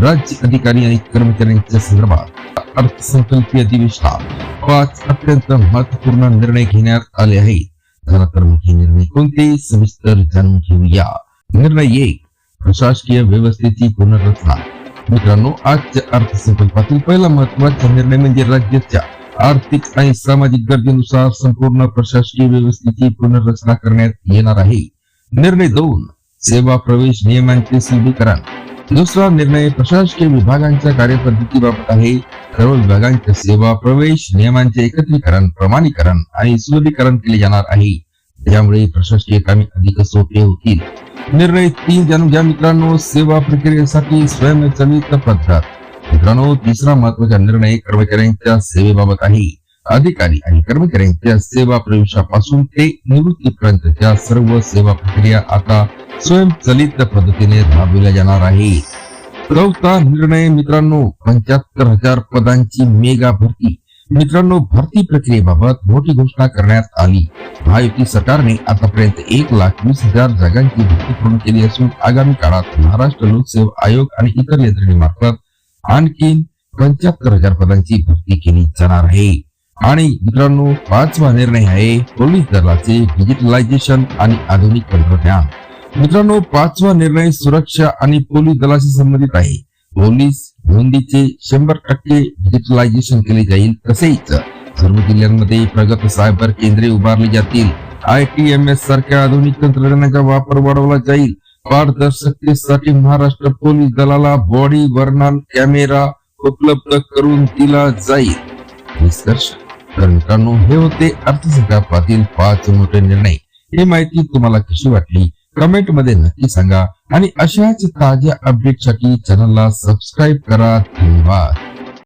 राज्य अधिकारी आणि कर्मचाऱ्यांच्या संदर्भात अर्थसंकल्पीय अधिवेशनात 5 अत्यंत महत्वपूर्ण निर्णय घेण्यात आले आहेत. चला तर मग हे निर्णय कोणते सविस्तर जाणून घेऊया. निर्णय 1, प्रशासकीय व्यवस्थेची पुनर्रचना. मित्रांनो, आजच्या अर्थसंकल्पातील पहिला महत्त्वाचा निर्णय म्हणजे राज्याच्या आर्थिक आणि सामाजिक गरजेनुसार संपूर्ण प्रशासकीय व्यवस्थेची पुनर्रचना करण्यात येणार आहे. निर्णय 2, सेवा प्रवेश नियमांचे सुलभीकरण. दुसरा निर्णय प्रशासकीय विभागांच्या कार्यपद्धतीबाबत आहे. सर्व विभागांच्या सेवा प्रवेश नियमांचे एकत्रीकरण, प्रमाणीकरण आणि सुलभीकरण केले जाणार आहे. त्यामुळे प्रशासकीय कामे अधिक सोपे होतील. निर्णय 3 जाणून घ्या मित्रांनो, सेवा प्रक्रियेसाठी स्वयंचलित पद्धत. मित्रांनो, तिसरा महत्त्वाचा निर्णय कर्मचाऱ्यांच्या सेवेबाबत आहे. अधिकारी आणि कर्मचाऱ्यांच्या सेवा प्रवेशापासून ते निवृत्तीपर्यंतच्या सर्व सेवा प्रक्रिया आता स्वयंचलित पद्धतीने राबविल्या जाणार आहे. चौथा निर्णय मित्रांनो, 75,000 पदांची मेगा भरती. मित्रांनो, भरती प्रक्रियेबाबत मोठी घोषणा करण्यात आली. महायुती सरकारने आतापर्यंत 1,20,000 जागांची भरती पूर्ण केली असून आगामी काळात महाराष्ट्र लोकसेवा आयोग आणि इतर यंत्रणेमार्फत आणखी 75,000 पदांची भरती केली जाणार आहे. आणि मित्रांनो, 5वा निर्णय आहे पोलीस दलाचे डिजिटलायझेशन आणि आधुनिक तंत्रज्ञान. मित्रांनो, 5वा निर्णय सुरक्षा आणि पोलीस दलाशी संबंधित आहे. पोलीस नोंदीचे 100% डिजिटलायझेशन केले जाईल. तसेच सर्व जिल्ह्यांमध्ये प्रगत सायबर केंद्रे उभारली जातील. ITMS सारख्या आधुनिक तंत्रज्ञानाचा वापर वाढवला जाईल. पारदर्शकतेसाठी महाराष्ट्र पोलीस दलाला बॉडी वर्णन कॅमेरा उपलब्ध करून दिला जाईल. निष्कर्ष. तर मित्रांनो, हे होते अर्थसंकल्पातील 5 मोठे निर्णय. ही माहिती तुम्हाला कशी वाटली कमेंट मध्ये नक्की सांगा आणि अशाच ताज्या अपडेटसाठी चॅनलला सबस्क्राईब करा. धन्यवाद.